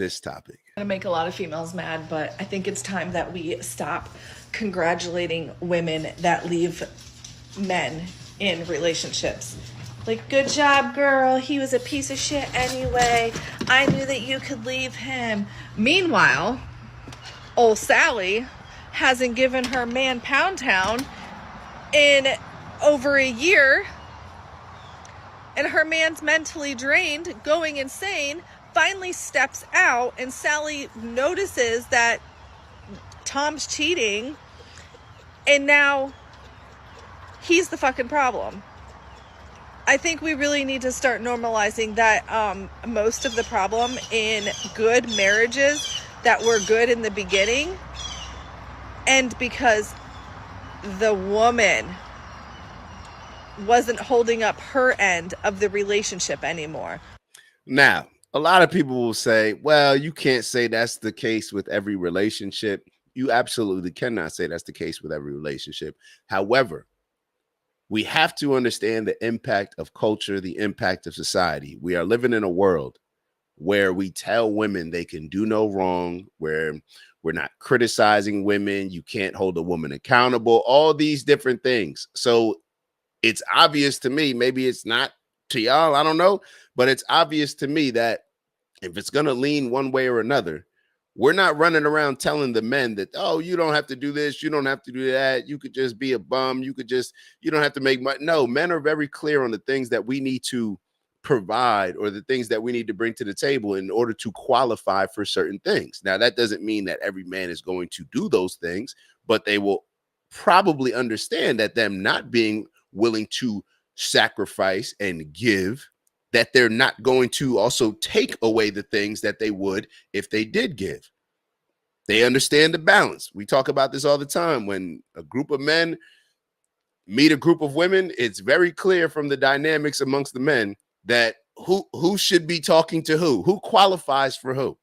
this topic. Gonna make a lot of females mad, but I think it's time that we stop congratulating women that leave men in relationships. Like, good job, girl. He was a piece of shit anyway. I knew that you could leave him. Meanwhile, old Sally hasn't given her man Pound Town in over a year, and her man's mentally drained, going insane, finally steps out, and Sally notices that Tom's cheating, and now he's the fucking problem. I think we really need to start normalizing that most of the problem in good marriages that were good in the beginning, and because the woman wasn't holding up her end of the relationship anymore. Now, a lot of people will say, well, you can't say that's the case with every relationship. You absolutely cannot say that's the case with every relationship. However, we have to understand the impact of culture, the impact of society. We are living in a world where we tell women they can do no wrong, where we're not criticizing women. You can't hold a woman accountable, all these different things. So it's obvious to me, maybe it's not to y'all, I don't know, but it's obvious to me that if it's going to lean one way or another, we're not running around telling the men that, oh, you don't have to do this, you don't have to do that, you could just be a bum, you don't have to make money. No, men are very clear on the things that we need to provide or the things that we need to bring to the table in order to qualify for certain things. Now, that doesn't mean that every man is going to do those things, but they will probably understand that them not being willing to sacrifice and give, that they're not going to also take away the things that they would if they did give. They understand the balance. We talk about this all the time. When a group of men meet a group of women, it's very clear from the dynamics amongst the men that who should be talking to who qualifies for who.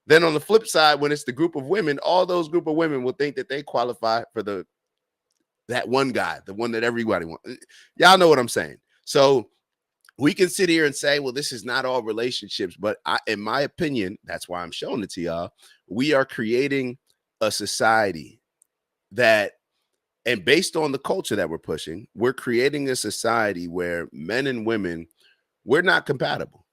Then on the flip side, when it's the group of women, all those group of women will think that they qualify for that one guy, the one that everybody wants. Y'all know what I'm saying. So we can sit here and say, well, this is not all relationships, but in my opinion, that's why I'm showing it to y'all. We are creating a society that, and based on the culture that we're pushing, we're creating a society where men and women, we're not compatible.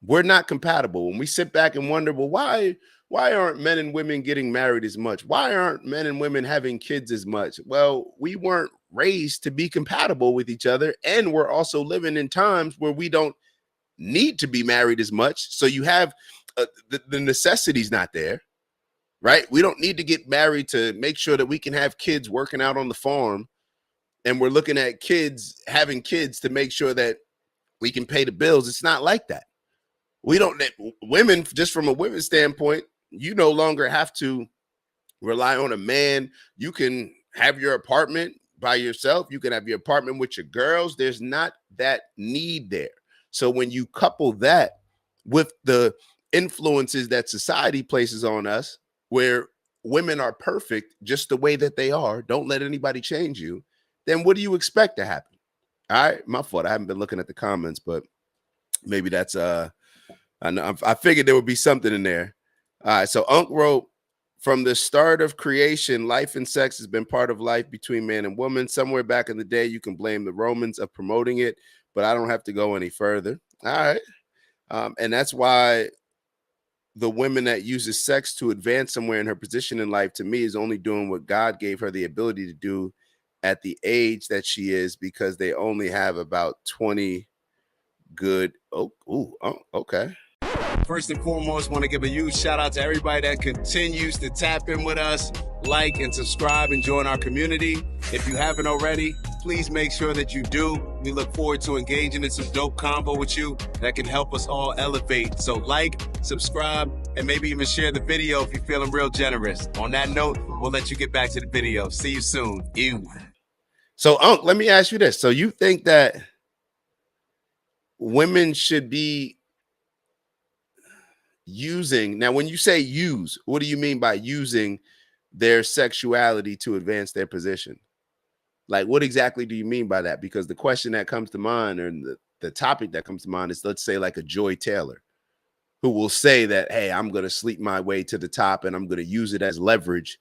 We're not compatible. When we sit back and wonder, well, why aren't men and women getting married as much? Why aren't men and women having kids as much? Well, we weren't raised to be compatible with each other. And we're also living in times where we don't need to be married as much. So you have the necessity's not there, right? We don't need to get married to make sure that we can have kids working out on the farm. And we're looking at kids having kids to make sure that we can pay the bills. It's not like that. We don't, women, just from a women's standpoint, you no longer have to rely on a man. You can have your apartment by yourself. You can have your apartment with your girls. There's not that need there. So when you couple that with the influences that society places on us, where women are perfect just the way that they are, don't let anybody change you, then what do you expect to happen? All right, my fault. I haven't been looking at the comments, but maybe that's I figured there would be something in there. All right, so Unc wrote, from the start of creation, life and sex has been part of life between man and woman. Somewhere back in the day, you can blame the Romans of promoting it, but I don't have to go any further. All right. And that's why the woman that uses sex to advance somewhere in her position in life, to me, is only doing what God gave her the ability to do at the age that she is, because they only have about 20 good. Okay. First and foremost, want to give a huge shout out to everybody that continues to tap in with us, like and subscribe and join our community. If you haven't already, please make sure that you do. We look forward to engaging in some dope combo with you that can help us all elevate. So like, subscribe, and maybe even share the video if you're feeling real generous. On that note, we'll let you get back to the video. See you soon. So, Unc, let me ask you this. So you think that women should be using, now when you say use, what do you mean by using their sexuality to advance their position? Like, what exactly do you mean by that? Because the question that comes to mind, and the topic that comes to mind, is, let's say, like a Joy Taylor. who will say that, hey, I'm going to sleep my way to the top and I'm going to use it as leverage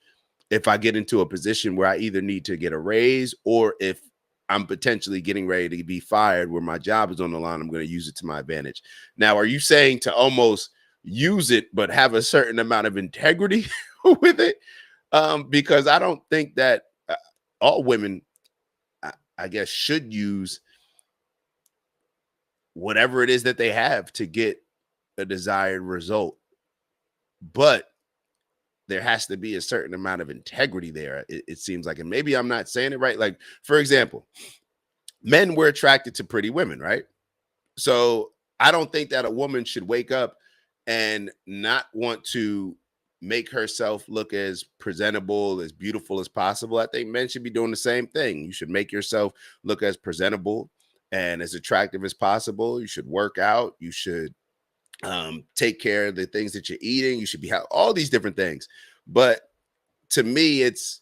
if I get into a position where I either need to get a raise or if I'm potentially getting ready to be fired where my job is on the line, I'm going to use it to my advantage. Now, are you saying to almost use it, but have a certain amount of integrity with it? Because I don't think that all women, I guess, should use whatever it is that they have to get a desired result. But there has to be a certain amount of integrity there, it seems like. And maybe I'm not saying it right. Like, for example, men were attracted to pretty women, right? So I don't think that a woman should wake up and not want to make herself look as presentable, as beautiful as possible. I think men should be doing the same thing. You should make yourself look as presentable and as attractive as possible. You should work out. You should take care of the things that you're eating. You should be all these different things. But to me, it's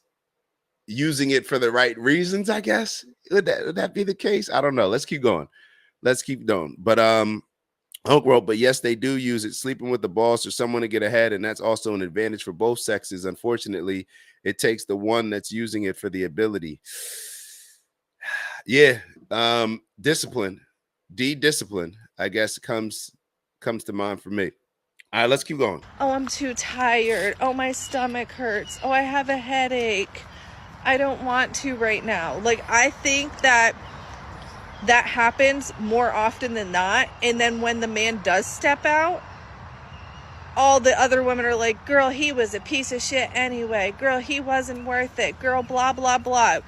using it for the right reasons, I guess. Would that be the case? I don't know. Let's keep going. Let's keep going. But Hulk wrote, but yes, they do use it, sleeping with the boss or someone to get ahead, and that's also an advantage for both sexes. Unfortunately, it takes the one that's using it for the ability. Yeah, discipline, discipline, I guess comes to mind for me. All right, let's keep going. Oh, I'm too tired. Oh, my stomach hurts. Oh, I have a headache. I don't want to right now. Like, I think that happens more often than not. And then when the man does step out, all the other women are like, girl, he was a piece of shit anyway. Girl, he wasn't worth it. Girl, blah, blah, blah.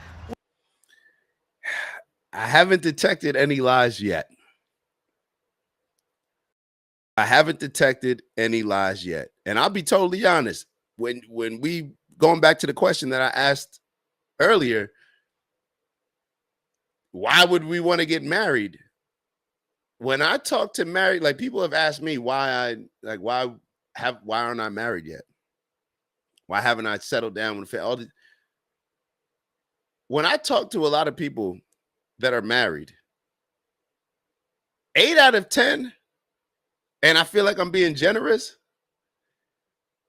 I haven't detected any lies yet. I haven't detected any lies yet. And I'll be totally honest. When we going back to the question that I asked earlier, why would we want to get married? When I talk to married, like people have asked me why aren't I married yet? Why haven't I settled down with all the, when I talk to a lot of people that are married, 8 out of 10, and I feel like I'm being generous,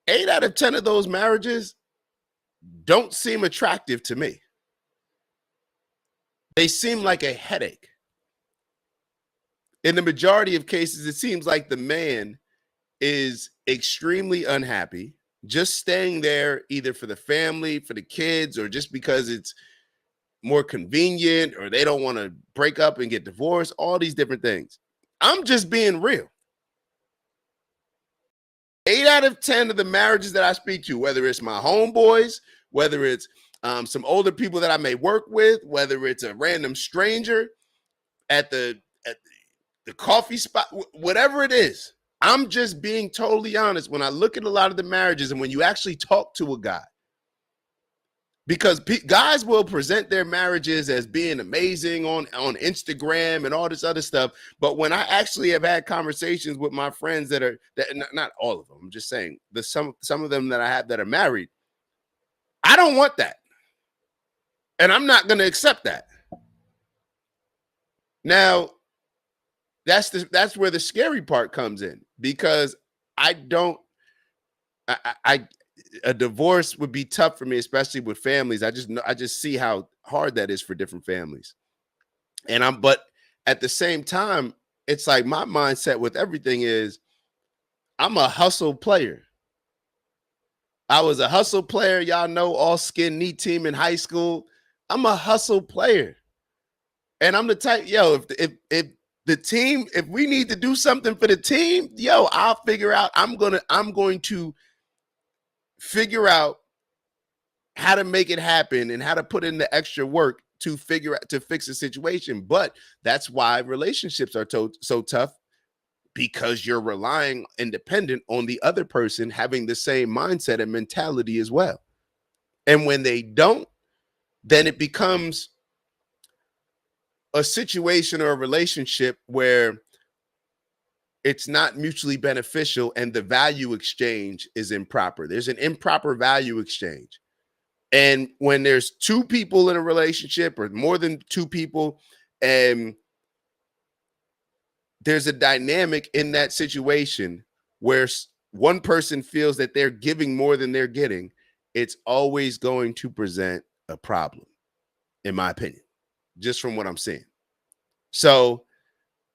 8 out of 10 of those marriages don't seem attractive to me. They seem like a headache. In the majority of cases, it seems like the man is extremely unhappy, just staying there either for the family, for the kids, or just because it's more convenient, or they don't want to break up and get divorced, all these different things. I'm just being real. 8 out of 10 of the marriages that I speak to, whether it's my homeboys, whether it's some older people that I may work with, whether it's a random stranger at the coffee spot, whatever it is, I'm just being totally honest. When I look at a lot of the marriages and when you actually talk to a guy, because guys will present their marriages as being amazing on Instagram and all this other stuff. But when I actually have had conversations with my friends that not all of them, I'm just saying some of them that I have that are married, I don't want that. And I'm not going to accept that. Now, that's where the scary part comes in, because I a divorce would be tough for me, especially with families. I just see how hard that is for different families. But at the same time, it's like my mindset with everything is I'm a hustle player. I was a hustle player. Y'all know, all skin knee team in high school. I'm a hustle player. And I'm the type, if the team, if we need to do something for the team, I'll figure out, I'm going to figure out how to make it happen and how to put in the extra work to fix a situation. But that's why relationships are so tough, because you're relying independent on the other person having the same mindset and mentality as well. And when they don't, then it becomes a situation or a relationship where it's not mutually beneficial and the value exchange is improper. There's an improper value exchange. And when there's two people in a relationship or more than two people, and there's a dynamic in that situation where one person feels that they're giving more than they're getting, it's always going to present a problem, in my opinion, just from what I'm seeing. So,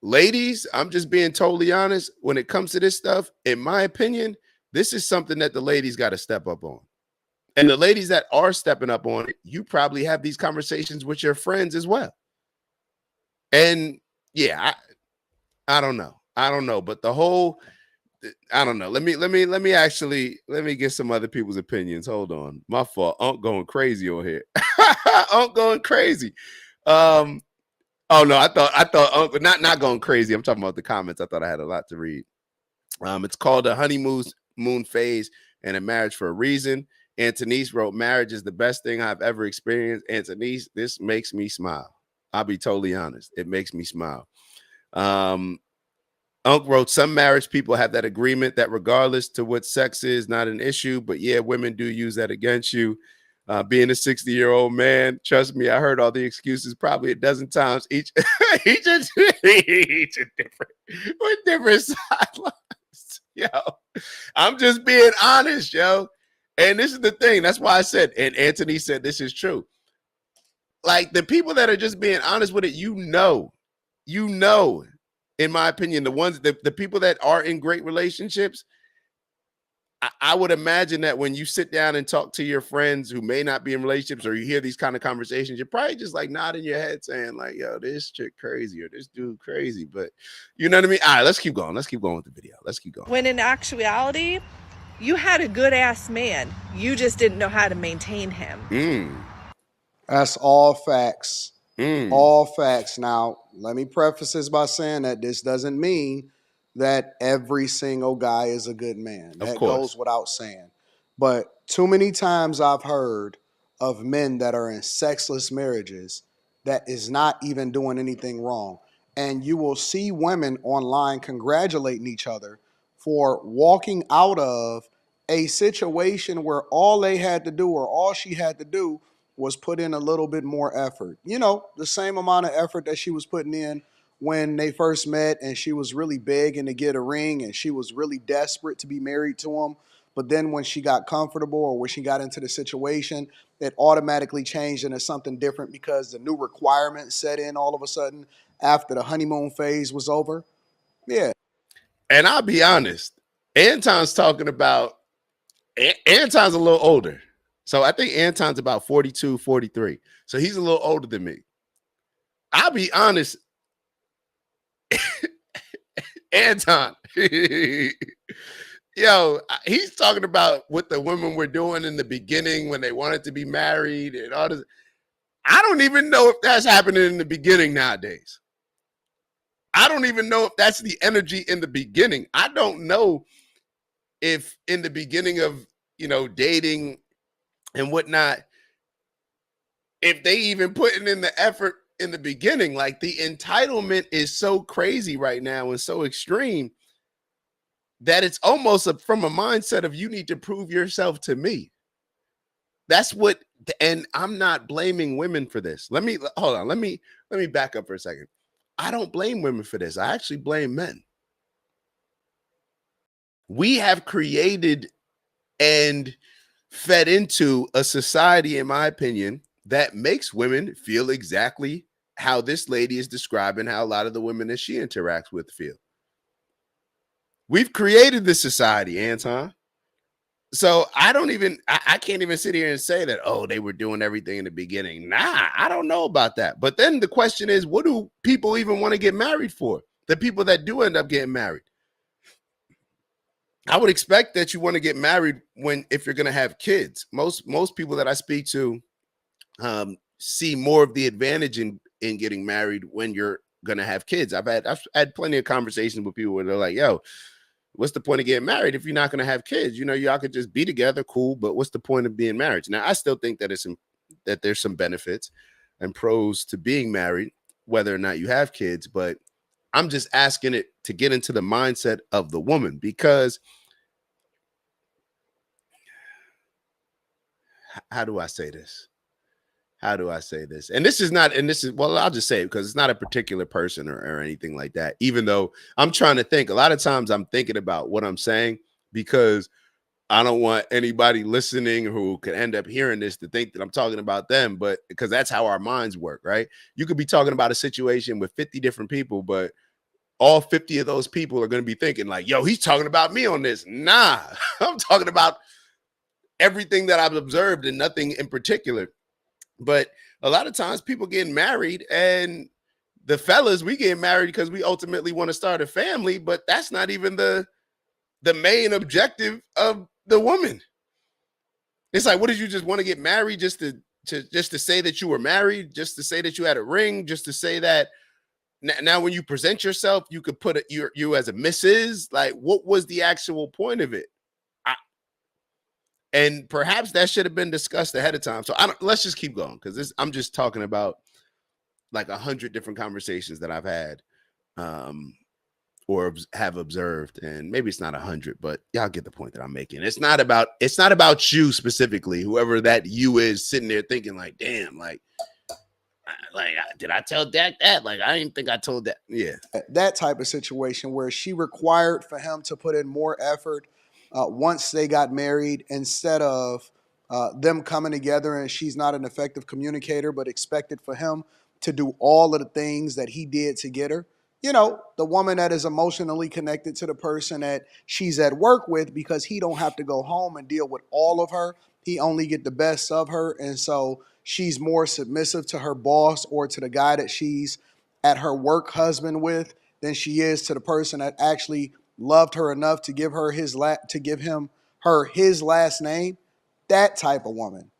ladies, I'm just being totally honest. When it comes to this stuff, in my opinion, this is something that the ladies got to step up on. And the ladies that are stepping up on it, you probably have these conversations with your friends as well. And yeah, I don't know. I don't know. But the whole I don't know. Let me get some other people's opinions. Hold on. My fault. Unc going crazy on here. Unc going crazy. Um, oh no, I thought Unc not going crazy. I'm talking about the comments. I thought I had a lot to read. It's called a honeymoon phase and a marriage for a reason. Antonice wrote, marriage is the best thing I've ever experienced. Antonice, this makes me smile. I'll be totally honest. It makes me smile. Unc wrote, some marriage people have that agreement that regardless to what sex is, not an issue. But yeah, women do use that against you. Being a 60-year-old man, trust me, I heard all the excuses probably a dozen times. Each each different with different sidelines. Yo, I'm just being honest, yo. And this is the thing. That's why I said, and Anthony said this is true. Like the people that are just being honest with it, you know, in my opinion, the people that are in great relationships, I would imagine that when you sit down and talk to your friends who may not be in relationships, or you hear these kind of conversations, you're probably just like nodding your head saying like, yo, this chick crazy or this dude crazy. But you know what I mean? All right, let's keep going. Let's keep going with the video. Let's keep going. When in actuality, you had a good ass man. You just didn't know how to maintain him. That's all facts. All facts. Now, let me preface this by saying that this doesn't mean that every single guy is a good man. That goes without saying. But too many times I've heard of men that are in sexless marriages that is not even doing anything wrong. And you will see women online congratulating each other for walking out of a situation where all they had to do or all she had to do was put in a little bit more effort. You know, the same amount of effort that she was putting in when they first met, and she was really begging to get a ring and she was really desperate to be married to him. But then when she got comfortable or when she got into the situation, it automatically changed into something different because the new requirements set in all of a sudden after the honeymoon phase was over. Yeah. And I'll be honest, Anton's talking about, Anton's a little older. So I think Anton's about 42, 43. So he's a little older than me. I'll be honest, Anton, yo, he's talking about what the women were doing in the beginning when they wanted to be married and all this. I don't even know if that's happening in the beginning nowadays. I don't even know if that's the energy in the beginning. I don't know if in the beginning of, dating and whatnot, if they even putting in the effort in the beginning. Like the entitlement is so crazy right now and so extreme that it's almost from a mindset of you need to prove yourself to me. That's what, and I'm not blaming women for this. Let me back up for a second. I don't blame women for this. I actually blame men. We have created and fed into a society, in my opinion, that makes women feel exactly how this lady is describing how a lot of the women that she interacts with feel. We've created this society, Anton. So I can't even sit here and say that, oh, they were doing everything in the beginning. Nah, I don't know about that. But then the question is, what do people even want to get married for? The people that do end up getting married. I would expect that you want to get married if you're going to have kids. Most people that I speak to see more of the advantage in getting married when you're going to have kids. I've had plenty of conversations with people where they're like, yo, what's the point of getting married if you're not going to have kids? Y'all could just be together, cool, but what's the point of being married? Now, I still think that that there's some benefits and pros to being married, whether or not you have kids, but I'm just asking it to get into the mindset of the woman, because how do I say this? how do I say this? And this is not, and this is, well, I'll just say it because it's not a particular person or anything like that. Even though I'm trying to think, a lot of times I'm thinking about what I'm saying because I don't want anybody listening who could end up hearing this to think that I'm talking about them, but because that's how our minds work, right? You could be talking about a situation with 50 different people, but all 50 of those people are going to be thinking like, yo, he's talking about me on this. Nah, I'm talking about everything that I've observed and nothing in particular. But a lot of times people getting married, and the fellas, we get married because we ultimately want to start a family, but that's not even the main objective of the woman. It's like, what did you just want to get married just to say that you were married, just to say that you had a ring, just to say that now when you present yourself, you could put you as a Mrs. Like, what was the actual point of it? And perhaps that should have been discussed ahead of time. So let's just keep going because I'm just talking about like 100 different conversations that I've had or have observed, and maybe it's not 100, but y'all get the point that I'm making. It's not about you specifically, whoever that you is sitting there thinking like, damn, like did I tell Dak that? Like, I didn't think I told that. Yeah, that type of situation where she required for him to put in more effort once they got married, instead of them coming together, and she's not an effective communicator, but expected for him to do all of the things that he did to get her. You know, the woman that is emotionally connected to the person that she's at work with, because he don't have to go home and deal with all of her. He only get the best of her. And so she's more submissive to her boss or to the guy that she's at her work husband with than she is to the person that actually loved her enough to give her to give him his last name. That type of woman.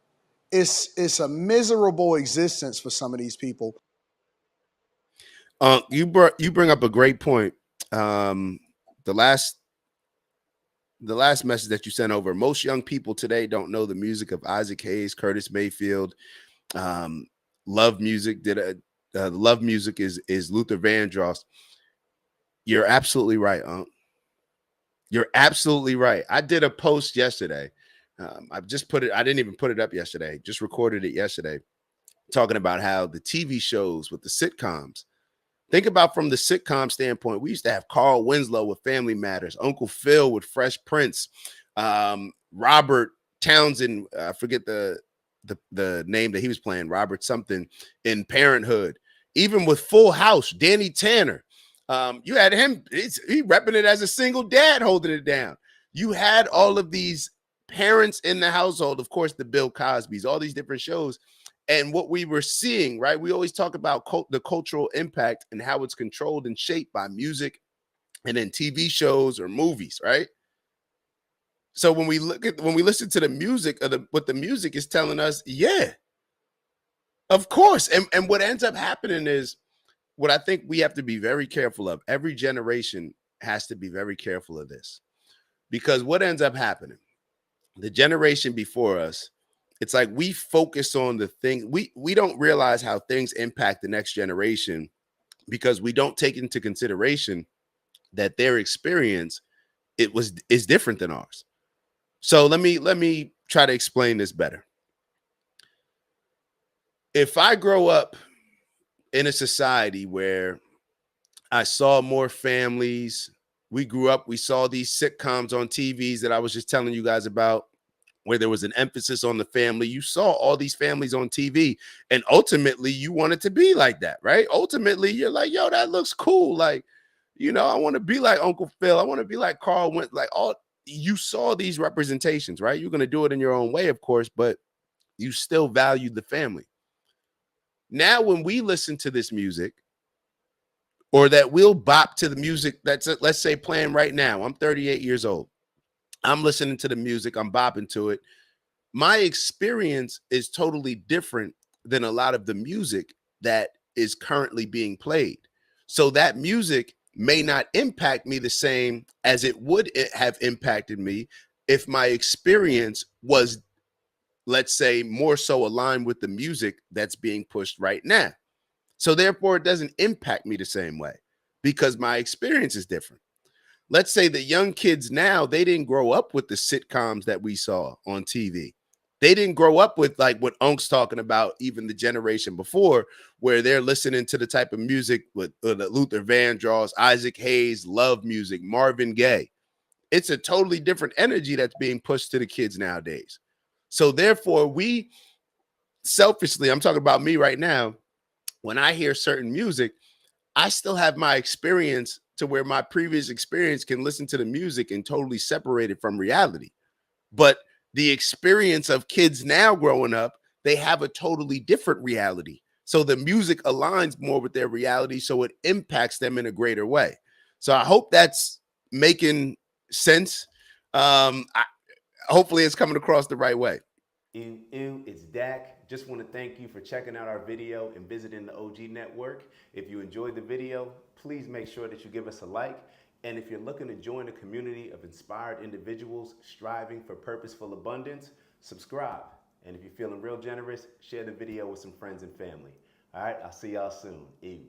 It's a miserable existence for some of these people. You bring up a great point. The last message that you sent over, most young people today don't know the music of Isaac Hayes, Curtis Mayfield. Love music love music is Luther Vandross. You're absolutely right, You're absolutely right. I did a post yesterday. I've just put it, I didn't even put it up yesterday, just recorded it yesterday, talking about how the TV shows with the sitcoms, think about from the sitcom standpoint, we used to have Carl Winslow with Family Matters, Uncle Phil with Fresh Prince, Robert Townsend, I forget the name that he was playing, Robert something, in Parenthood. Even with Full House, Danny Tanner. You had him, he repping it as a single dad holding it down. You had all of these parents in the household, of course, the Bill Cosbys, all these different shows. And what we were seeing, right? We always talk about the cultural impact and how it's controlled and shaped by music and then TV shows or movies, right? So when we listen to the music what the music is telling us, yeah, of course. And what ends up happening is, what I think we have to be very careful of, every generation has to be very careful of this, because what ends up happening, the generation before us, it's like we focus on the thing. We don't realize how things impact the next generation because we don't take into consideration that their experience is different than ours. So let me try to explain this better. If I grow up in a society where I saw more families, we grew up, we saw these sitcoms on TVs that I was just telling you guys about, where there was an emphasis on the family. You saw all these families on TV, and ultimately you wanted to be like that, right? Ultimately, you're like, yo, that looks cool. Like, you know, I want to be like Uncle Phil. I want to be like Carl Went. Like, all you saw these representations, right? You're going to do it in your own way, of course, but you still valued the family. Now, when we listen to this music, or that we'll bop to the music that's, let's say, playing right now. I'm 38 years old. I'm listening to the music. I'm bopping to it. My experience is totally different than a lot of the music that is currently being played. So that music may not impact me the same as it would have impacted me if my experience was, let's say, more so aligned with the music that's being pushed right now. So therefore, it doesn't impact me the same way because my experience is different. Let's say the young kids now, they didn't grow up with the sitcoms that we saw on TV. They didn't grow up with like what Unc's talking about, even the generation before, where they're listening to the type of music with Luther Vandross, Isaac Hayes, love music, Marvin Gaye. It's a totally different energy that's being pushed to the kids nowadays. So therefore, we selfishly, I'm talking about me right now, when I hear certain music, I still have my experience to where my previous experience can listen to the music and totally separate it from reality. But the experience of kids now growing up, they have a totally different reality. So the music aligns more with their reality, so it impacts them in a greater way. So I hope that's making sense. Hopefully it's coming across the right way. Ew, it's Dak. Just want to thank you for checking out our video and visiting the OG Network. If you enjoyed the video, please make sure that you give us a like. And if you're looking to join a community of inspired individuals striving for purposeful abundance, subscribe. And if you're feeling real generous, share the video with some friends and family. All right, I'll see y'all soon. Ew.